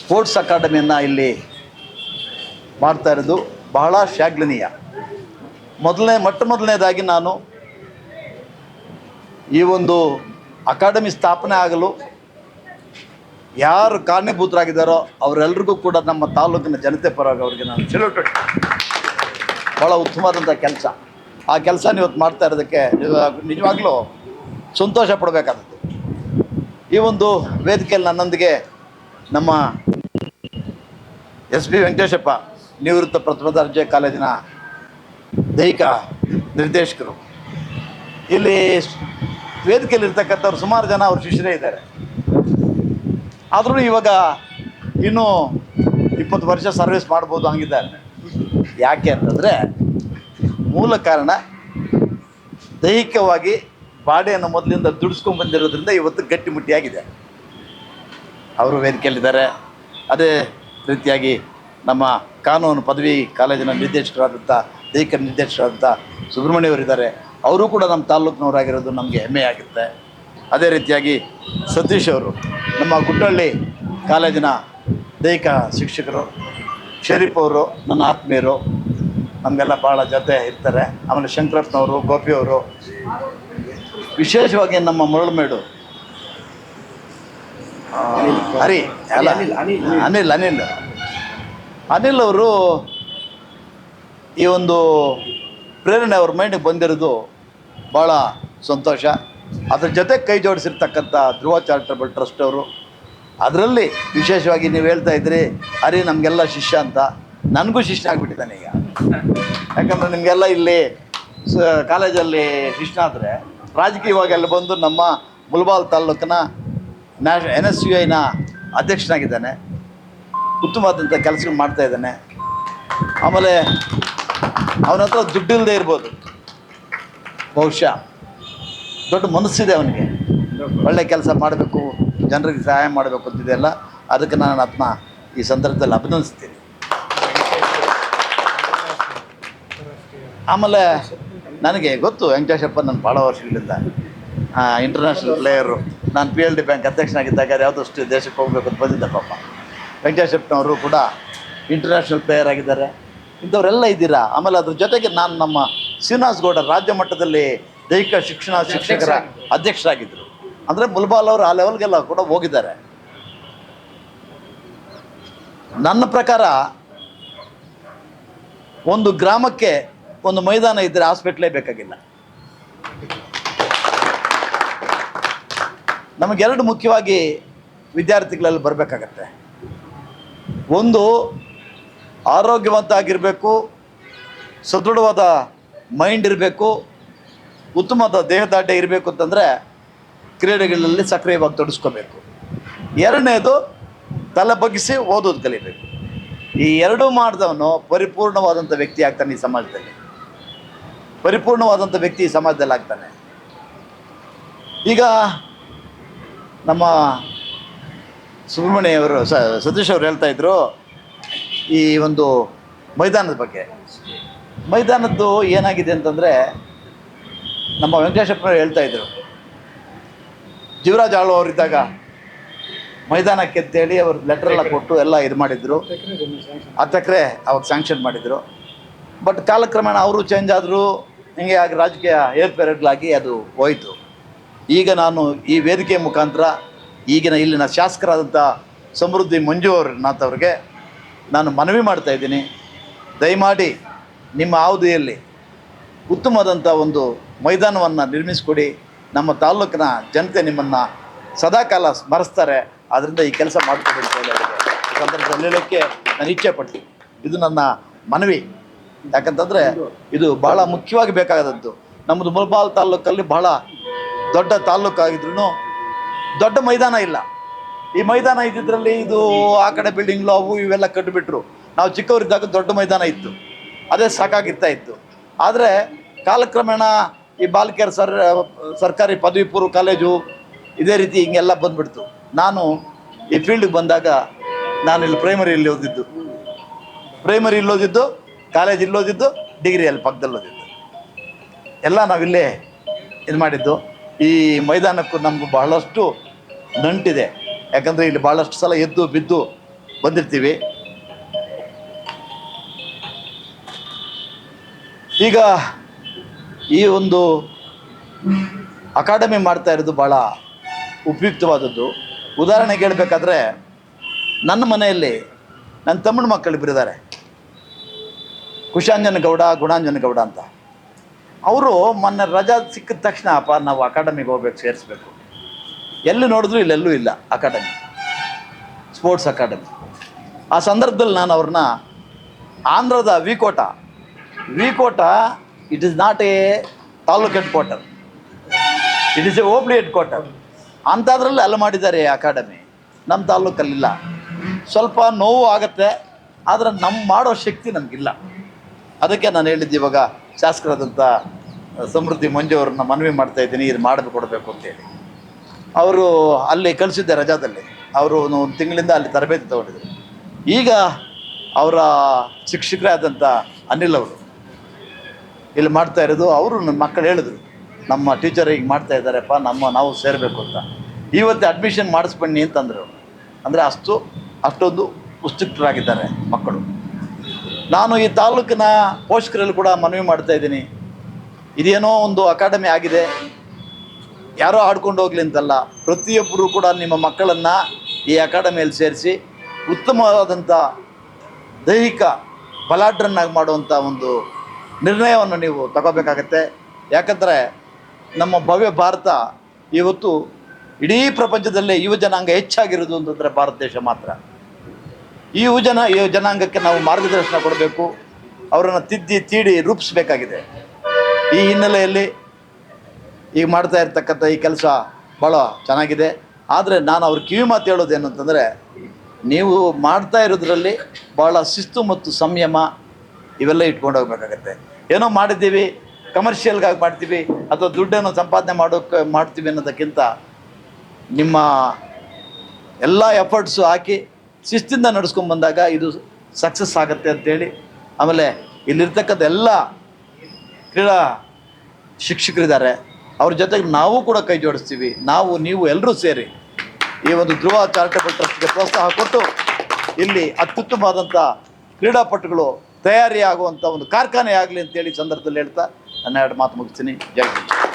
Sports ಅಕಾಡೆಮಿಯನ್ನು ಇಲ್ಲಿ ಮಾಡ್ತಾ ಇರೋದು ಬಹಳ ಶ್ಲಾಘನೀಯ. ಮೊದಲನೇದಾಗಿ ನಾನು ಈ ಒಂದು ಅಕಾಡೆಮಿ ಸ್ಥಾಪನೆ ಆಗಲು ಯಾರು ಕಾರಣೀಭೂತರಾಗಿದ್ದಾರೋ ಅವರೆಲ್ಲರಿಗೂ ಕೂಡ ನಮ್ಮ ತಾಲೂಕಿನ ಜನತೆ ಪರವಾಗಿ ಅವರಿಗೆ ನಾನು ಸೆಲ್ಯೂಟ್. ಭಾಳ ಉತ್ತಮವಾದಂಥ ಕೆಲಸ. ಆ ಕೆಲಸ ಇವತ್ತು ಮಾಡ್ತಾ ಇರೋದಕ್ಕೆ ನಿಜವಾಗ್ಲೂ ಸಂತೋಷ ಪಡಬೇಕಾದದ್ದು. ಈ ಒಂದು ವೇದಿಕೆಯಲ್ಲಿ ನನ್ನೊಂದಿಗೆ ನಮ್ಮ SP ವೆಂಕಟೇಶಪ್ಪ, ನಿವೃತ್ತ ಪ್ರಥಮ ದರ್ಜೆ ಕಾಲೇಜಿನ ದೈಹಿಕ ನಿರ್ದೇಶಕರು, ಇಲ್ಲಿ ವೇದಿಕೆಯಲ್ಲಿರ್ತಕ್ಕಂಥವ್ರು ಸುಮಾರು ಜನ ಅವ್ರ ಶಿಷ್ಯರೇ ಇದ್ದಾರೆ. ಆದರೂ ಇವಾಗ ಇನ್ನೂ 20 ವರ್ಷ ಸರ್ವಿಸ್ ಮಾಡ್ಬೋದು ಹಂಗಿದ್ದಾರೆ. ಯಾಕೆ ಅಂತಂದರೆ ಮೂಲ ಕಾರಣ ದೈಹಿಕವಾಗಿ ಬಾಡಿಯನ್ನು ಮೊದಲಿಂದ ದುಡಿಸ್ಕೊಂಡು ಬಂದಿರೋದ್ರಿಂದ ಇವತ್ತು ಗಟ್ಟಿಮುಟ್ಟಿಯಾಗಿದೆ. ಅವರು ವೇದಿಕೆಯಲ್ಲಿದ್ದಾರೆ. ಅದೇ ರೀತಿಯಾಗಿ ನಮ್ಮ ಕಾನೂನು ಪದವಿ ಕಾಲೇಜಿನ ನಿರ್ದೇಶಕರಾದಂಥ ದೈಹಿಕ ನಿರ್ದೇಶಕರಾದಂಥ ಸುಬ್ರಹ್ಮಣ್ಯವರಿದ್ದಾರೆ. ಅವರು ಕೂಡ ನಮ್ಮ ತಾಲ್ಲೂಕಿನವರಾಗಿರೋದು ನಮಗೆ ಹೆಮ್ಮೆಯಾಗುತ್ತೆ. ಅದೇ ರೀತಿಯಾಗಿ ಸತೀಶ್ ಅವರು ನಮ್ಮ ಗುಡ್ಡಳ್ಳಿ ಕಾಲೇಜಿನ ದೈಹಿಕ ಶಿಕ್ಷಕರು. ಶರೀಫ್ ಅವರು ನನ್ನ ಆತ್ಮೀಯರು, ನಮಗೆಲ್ಲ ಭಾಳ ಜೊತೆ ಇರ್ತಾರೆ. ಆಮೇಲೆ ಶಂಕರಪ್ಪನವರು, ಗೋಪಿಯವರು, ವಿಶೇಷವಾಗಿ ನಮ್ಮ ಮುರಳಮೇಡು ಹರಿ ಅಲ್ಲ ಅನಿಲ್ ಅವರು ಈ ಒಂದು ಪ್ರೇರಣೆ ಅವ್ರ ಮೈಂಡಿಗೆ ಬಂದಿರೋದು ಭಾಳ ಸಂತೋಷ. ಅದ್ರ ಜೊತೆ ಕೈ ಜೋಡಿಸಿರ್ತಕ್ಕಂಥ ಧ್ರುವ ಚಾರಿಟಬಲ್ ಟ್ರಸ್ಟ್ ಅವರು, ಅದರಲ್ಲಿ ವಿಶೇಷವಾಗಿ ನೀವು ಹೇಳ್ತಾ ಇದ್ರಿ ಹರಿ ನಮಗೆಲ್ಲ ಶಿಷ್ಯ ಅಂತ. ನನಗೂ ಶಿಷ್ಯ ಆಗಿಬಿಟ್ಟಿದ್ದಾನೆ ಈಗ. ಯಾಕಂದರೆ ನಿಮಗೆಲ್ಲ ಇಲ್ಲಿ ಕಾಲೇಜಲ್ಲಿ ಶಿಷ್ಯ ಆದರೆ ರಾಜಕೀಯವಾಗಿ ಅಲ್ಲಿ ಬಂದು ನಮ್ಮ ಮುಳಬಾಲ್ ತಾಲ್ಲೂಕಿನ NSUIನ ಅಧ್ಯಕ್ಷನಾಗಿದ್ದಾನೆ. ಉತ್ತಮವಾದಂಥ ಕೆಲಸ ಮಾಡ್ತಾಯಿದ್ದಾನೆ. ಆಮೇಲೆ ಅವನ ಹತ್ರ ದುಡ್ಡಿಲ್ಲದೆ ಇರ್ಬೋದು, ಬಹುಶಃ ದೊಡ್ಡ ಮನಸ್ಸಿದೆ ಅವನಿಗೆ. ಒಳ್ಳೆ ಕೆಲಸ ಮಾಡಬೇಕು, ಜನರಿಗೆ ಸಹಾಯ ಮಾಡಬೇಕು ಅಂತಿದೆಯಲ್ಲ, ಅದಕ್ಕೆ ನಾನು ಅದನ್ನ ಈ ಸಂದರ್ಭದಲ್ಲಿ ಅಭಿನಂದಿಸ್ತೀನಿ. ಆಮೇಲೆ ನನಗೆ ಗೊತ್ತು ವೆಂಕಟೇಶಪ್ಪ ನನ್ನ ಭಾಳ ವರ್ಷಗಳಿಂದ ಇಂಟರ್ನ್ಯಾಷನಲ್ ಪ್ಲೇಯರು. ನಾನು PLD ಬ್ಯಾಂಕ್ ಅಧ್ಯಕ್ಷನಾಗಿದ್ದಾಗ ಯಾವುದಷ್ಟು ದೇಶಕ್ಕೆ ಹೋಗ್ಬೇಕು ಅಂತ ಬಂದಿದ್ದೆ ಪಾಪ. ವೆಂಕಟೇಶಪ್ಪನವರು ಕೂಡ ಇಂಟರ್ನ್ಯಾಷನಲ್ ಪ್ಲೇಯರ್ ಆಗಿದ್ದಾರೆ. ಇಂಥವರೆಲ್ಲ ಇದ್ದೀರಾ. ಆಮೇಲೆ ಅದ್ರ ಜೊತೆಗೆ ನಾನು ನಮ್ಮ ಶ್ರೀನಿವಾಸ್ ಗೌಡ ರಾಜ್ಯ ಮಟ್ಟದಲ್ಲಿ ದೈಹಿಕ ಶಿಕ್ಷಕರ ಅಧ್ಯಕ್ಷರಾಗಿದ್ದರು. ಅಂದರೆ ಮುಲ್ಬಾಲ್ ಅವರು ಆ ಲೆವೆಲ್ಗೆಲ್ಲ ಕೂಡ ಹೋಗಿದ್ದಾರೆ. ನನ್ನ ಪ್ರಕಾರ ಒಂದು ಗ್ರಾಮಕ್ಕೆ ಒಂದು ಮೈದಾನ ಇದ್ದರೆ ಹಾಸ್ಪಿಟ್ಲೇ ಬೇಕಾಗಿಲ್ಲ. ನಮಗೆರಡು ಮುಖ್ಯವಾಗಿ ವಿದ್ಯಾರ್ಥಿಗಳಲ್ಲಿ ಬರಬೇಕಾಗತ್ತೆ. ಒಂದು, ಆರೋಗ್ಯವಂತ ಆಗಿರಬೇಕು, ಸದೃಢವಾದ ಮೈಂಡ್ ಇರಬೇಕು, ಉತ್ತಮವಾದ ದೇಹದಾಢ್ಯ ಇರಬೇಕು ಅಂತಂದರೆ ಕ್ರೀಡೆಗಳಲ್ಲಿ ಸಕ್ರಿಯವಾಗಿ ತೊಡಗಿಸ್ಕೋಬೇಕು. ಎರಡನೇದು, ತಲೆ ಬಗ್ಗಿಸಿ ಓದೋದು ಕಲಿಬೇಕು. ಈ ಎರಡೂ ಮಾಡಿದವನು ಪರಿಪೂರ್ಣವಾದಂಥ ವ್ಯಕ್ತಿ ಆಗ್ತಾನೆ. ಈ ಸಮಾಜದಲ್ಲಿ ಪರಿಪೂರ್ಣವಾದಂಥ ವ್ಯಕ್ತಿ ಈ ಸಮಾಜದಲ್ಲಿ ಆಗ್ತಾನೆ. ಈಗ ನಮ್ಮ ಸುಬ್ರಹ್ಮಣ್ಯವರು ಸತೀಶ್ ಅವರು ಹೇಳ್ತಾ ಇದ್ರು ಈ ಒಂದು ಮೈದಾನದ ಬಗ್ಗೆ. ಮೈದಾನದ್ದು ಏನಾಗಿದೆ ಅಂತಂದರೆ, ನಮ್ಮ ವೆಂಕಟೇಶಪ್ಪನವರು ಹೇಳ್ತಾ ಇದ್ರು, ಜೀವರಾಜ್ ಆಳ್ವ ಅವರಿದ್ದಾಗ ಮೈದಾನಕ್ಕೆ ಅಂತೇಳಿ ಅವ್ರು ಲೆಟ್ರೆಲ್ಲ ಕೊಟ್ಟು ಎಲ್ಲ ಇದು ಮಾಡಿದರು. 10 ಎಕರೆ ಅವಾಗ ಸ್ಯಾಂಕ್ಷನ್ ಮಾಡಿದರು. ಬಟ್ ಕಾಲಕ್ರಮೇಣ ಅವರು ಚೇಂಜ್ ಆದರು. ಹಿಂಗೆ ಆಗಿ ರಾಜಕೀಯ ಏರ್ಪೇರುಗಳಾಗಿ ಅದು ಹೋಯಿತು. ಈಗ ನಾನು ಈ ವೇದಿಕೆ ಮುಖಾಂತರ ಈಗಿನ ಇಲ್ಲಿನ ಶಾಸಕರಾದಂಥ ಸಮೃದ್ಧಿ ಮಂಜುನಾಥ್ ಅವ್ರಿಗೆ ನಾನು ಮನವಿ ಮಾಡ್ತಾಯಿದ್ದೀನಿ, ದಯಮಾಡಿ ನಿಮ್ಮ ಅವಧಿಯಲ್ಲಿ ಉತ್ತಮವಾದಂಥ ಒಂದು ಮೈದಾನವನ್ನು ನಿರ್ಮಿಸಿಕೊಡಿ. ನಮ್ಮ ತಾಲ್ಲೂಕಿನ ಜನತೆ ನಿಮ್ಮನ್ನು ಸದಾಕಾಲ ಸ್ಮರಿಸ್ತಾರೆ. ಆದ್ದರಿಂದ ಈ ಕೆಲಸ ಮಾಡಿಕೊಡಿ ಅಂತ ಹೇಳಿ ಈ ಸಂದರ್ಭದಲ್ಲಿ ಹೇಳೋಕ್ಕೆ ನಾನು ಇಚ್ಛೆ ಪಡ್ತೀನಿ. ಇದು ನನ್ನ ಮನವಿ. ಯಾಕಂತಂದರೆ ಇದು ಭಾಳ ಮುಖ್ಯವಾಗಿ ಬೇಕಾದಂಥದ್ದು. ನಮ್ಮದು ಮುಳಬಾಲ್ ತಾಲ್ಲೂಕಲ್ಲಿ ಭಾಳ ದೊಡ್ಡ ತಾಲ್ಲೂಕಾಗಿದ್ರೂ ದೊಡ್ಡ ಮೈದಾನ ಇಲ್ಲ. ಈ ಮೈದಾನ ಇದ್ದಿದ್ರಲ್ಲಿ ಇದು ಆ ಕಡೆ ಬಿಲ್ಡಿಂಗ್ಲು ಅವು ಇವೆಲ್ಲ ಕಟ್ಟಿಬಿಟ್ರು. ನಾವು ಚಿಕ್ಕವರಿದ್ದಾಗ ದೊಡ್ಡ ಮೈದಾನ ಇತ್ತು, ಅದೇ ಸಾಕಾಗಿರ್ತಾ ಇತ್ತು. ಆದರೆ ಕಾಲಕ್ರಮೇಣ ಈ ಬಾಲಕಿಯರ ಸರ್ಕಾರಿ ಪದವಿ ಪೂರ್ವ ಕಾಲೇಜು ಇದೇ ರೀತಿ ಹಿಂಗೆಲ್ಲ ಬಂದುಬಿಡ್ತು. ನಾನು ಈ ಫೀಲ್ಡ್ಗೆ ಬಂದಾಗ ನಾನು ಇಲ್ಲಿ ಪ್ರೈಮರಿಯಲ್ಲಿ ಓದಿದ್ದು, ಕಾಲೇಜ್ ಇಲ್ಲಿ ಓದಿದ್ದು, ಡಿಗ್ರಿಯಲ್ಲಿ ಪಕ್ಕದಲ್ಲಿ ಓದಿದ್ದು, ಎಲ್ಲ ನಾವಿಲ್ಲೇ ಇದು ಮಾಡಿದ್ದು. ಈ ಮೈದಾನಕ್ಕೂ ನಮಗೂ ಬಹಳಷ್ಟು ನಂಟಿದೆ. ಯಾಕಂದರೆ ಇಲ್ಲಿ ಭಾಳಷ್ಟು ಸಲ ಎದ್ದು ಬಿದ್ದು ಬಂದಿರ್ತೀವಿ. ಈಗ ಈ ಒಂದು ಅಕಾಡೆಮಿ ಮಾಡ್ತಾ ಇರೋದು ಭಾಳ ಉಪಯುಕ್ತವಾದದ್ದು. ಉದಾಹರಣೆಗೆ ಹೇಳಬೇಕಾದ್ರೆ ನನ್ನ ಮನೆಯಲ್ಲಿ ನನ್ನ ತಮ್ಮನ ಮಕ್ಕಳಿಬ್ಬರಿದ್ದಾರೆ, ಕುಶಾಂಜನ ಗೌಡ, ಗುಣಾಂಜನ ಗೌಡ ಅಂತ. ಅವರು ಮೊನ್ನೆ ರಜಾ ಸಿಕ್ಕಿದ ತಕ್ಷಣ ಅಪ್ಪ ನಾವು ಅಕಾಡೆಮಿಗೆ ಹೋಗ್ಬೇಕು, ಸೇರಿಸ್ಬೇಕು. ಎಲ್ಲಿ ನೋಡಿದ್ರು ಇಲ್ಲೆಲ್ಲೂ ಇಲ್ಲ ಅಕಾಡೆಮಿ, ಸ್ಪೋರ್ಟ್ಸ್ ಅಕಾಡೆಮಿ. ಆ ಸಂದರ್ಭದಲ್ಲಿ ನಾನು ಅವ್ರನ್ನ ಆಂಧ್ರದ Vikota, it is not a taluk headquarter, it is a hobli headquarter ಅಂಥದ್ರಲ್ಲಿ ಅಲ್ಲಿ ಮಾಡಿದ್ದಾರೆ ಅಕಾಡೆಮಿ. ನಮ್ಮ ತಾಲೂಕಲ್ಲಿಲ್ಲ. ಸ್ವಲ್ಪ ನೋವು ಆಗುತ್ತೆ, ಆದರೆ ನಮ್ಮ ಮಾಡೋ ಶಕ್ತಿ ನಮಗಿಲ್ಲ. ಅದಕ್ಕೆ ನಾನು ಹೇಳಿದ್ದು, ಇವಾಗ ಶಾಸಕರಾದಂಥ ಸಮೃದ್ಧಿ ಮಂಜು ಅವ್ರನ್ನ ಮನವಿ ಮಾಡ್ತಾಯಿದ್ದೀನಿ, ಇದು ಮಾಡಿಕೊಡ್ಬೇಕು ಅಂತೇಳಿ. ಅವರು ಅಲ್ಲಿ ಕಳಿಸಿದ್ದೆ ರಜಾದಲ್ಲಿ. ಅವರು ಒಂದು ತಿಂಗಳಿಂದ ಅಲ್ಲಿ ತರಬೇತಿ ತೊಗೊಂಡಿದ್ರು. ಈಗ ಅವರ ಶಿಕ್ಷಕರೇ ಆದಂಥ ಅನಿಲ್ ಅವರು ಇಲ್ಲಿ ಮಾಡ್ತಾ ಇರೋದು. ಅವರು ನನ್ನ ಮಕ್ಕಳು ಹೇಳಿದ್ರು, ನಮ್ಮ ಟೀಚರ್ ಈಗ ಮಾಡ್ತಾ ಇದ್ದಾರಪ್ಪ, ನಾವು ಸೇರಬೇಕು ಅಂತ. ಇವತ್ತು ಅಡ್ಮಿಷನ್ ಮಾಡಿಸ್ಬನ್ನಿ ಅಂತಂದರು. ಅಂದರೆ ಅಷ್ಟೊಂದು ಉತ್ಸುಕರಾಗಿದ್ದಾರೆ ಮಕ್ಕಳು. ನಾನು ಈ ತಾಲೂಕಿನ ಪೋಷಕರಲ್ಲಿ ಕೂಡ ಮನವಿ ಮಾಡ್ತಾಯಿದ್ದೀನಿ, ಇದೇನೋ ಒಂದು ಅಕಾಡೆಮಿ ಆಗಿದೆ, ಯಾರೋ ಆಡ್ಕೊಂಡು ಹೋಗ್ಲಿ ಅಂತಲ್ಲ, ಪ್ರತಿಯೊಬ್ಬರು ಕೂಡ ನಿಮ್ಮ ಮಕ್ಕಳನ್ನು ಈ ಅಕಾಡೆಮಿಯಲ್ಲಿ ಸೇರಿಸಿ ಉತ್ತಮವಾದಂಥ ದೈಹಿಕ ಬಲಾಢ್ಯರನ್ನಾಗಿ ಮಾಡುವಂಥ ಒಂದು ನಿರ್ಣಯವನ್ನು ನೀವು ತಗೋಬೇಕಾಗತ್ತೆ. ಯಾಕಂದರೆ ನಮ್ಮ ಭವ್ಯ ಭಾರತ ಇವತ್ತು ಇಡೀ ಪ್ರಪಂಚದಲ್ಲೇ ಯುವ ಜನಾಂಗ ಹೆಚ್ಚಾಗಿರೋದು ಅಂತಂದರೆ ಭಾರತ ದೇಶ ಮಾತ್ರ. ಈ ಯುವ ಜನಾಂಗಕ್ಕೆ ನಾವು ಮಾರ್ಗದರ್ಶನ ಕೊಡಬೇಕು, ಅವರನ್ನು ತೀಡಿ ರೂಪಿಸಬೇಕಾಗಿದೆ. ಈ ಹಿನ್ನೆಲೆಯಲ್ಲಿ ಈಗ ಮಾಡ್ತಾ ಇರ್ತಕ್ಕಂಥ ಈ ಕೆಲಸ ಭಾಳ ಚೆನ್ನಾಗಿದೆ. ಆದರೆ ನಾನು ಅವ್ರ ಕಿವಿ ಮಾತು ಹೇಳೋದೇನು ಅಂತಂದರೆ, ನೀವು ಮಾಡ್ತಾ ಇರೋದ್ರಲ್ಲಿ ಭಾಳ ಶಿಸ್ತು ಮತ್ತು ಸಂಯಮ ಇವೆಲ್ಲ ಇಟ್ಕೊಂಡು ಹೋಗ್ಬೇಕಾಗತ್ತೆ. ಏನೋ ಮಾಡಿದ್ದೀವಿ, ಕಮರ್ಷಿಯಲ್ಗಾಗಿ ಮಾಡ್ತೀವಿ ಅಥವಾ ದುಡ್ಡನ್ನು ಸಂಪಾದನೆ ಮಾಡ್ತೀವಿ ಅನ್ನೋದಕ್ಕಿಂತ ನಿಮ್ಮ ಎಲ್ಲ ಎಫರ್ಟ್ಸು ಹಾಕಿ ಶಿಸ್ತಿಂದ ನಡೆಸ್ಕೊಂಡ್ಬಂದಾಗ ಇದು ಸಕ್ಸಸ್ ಆಗುತ್ತೆ ಅಂತೇಳಿ. ಆಮೇಲೆ ಇಲ್ಲಿರ್ತಕ್ಕಂಥ ಎಲ್ಲ ಕ್ರೀಡಾ ಶಿಕ್ಷಕರಿದ್ದಾರೆ, ಅವ್ರ ಜೊತೆಗೆ ನಾವು ಕೂಡ ಕೈ ಜೋಡಿಸ್ತೀವಿ. ನೀವು ಎಲ್ಲರೂ ಸೇರಿ ಈ ಒಂದು ಧ್ರುವ ಚಾರಿಟಬಲ್ ಟ್ರಸ್ಟ್ಗೆ ಪ್ರೋತ್ಸಾಹ ಕೊಟ್ಟು ಇಲ್ಲಿ ಅತ್ಯುತ್ತಮವಾದಂಥ ಕ್ರೀಡಾಪಟುಗಳು ತಯಾರಿ ಆಗುವಂಥ ಒಂದು ಕಾರ್ಖಾನೆ ಆಗಲಿ ಅಂತೇಳಿ ಸಂದರ್ಭದಲ್ಲಿ ಹೇಳ್ತಾ ನನ್ನ ಎರಡು ಮಾತು ಮುಗಿಸ್ತೀನಿ. ಜೈ ಹಿಂದ್.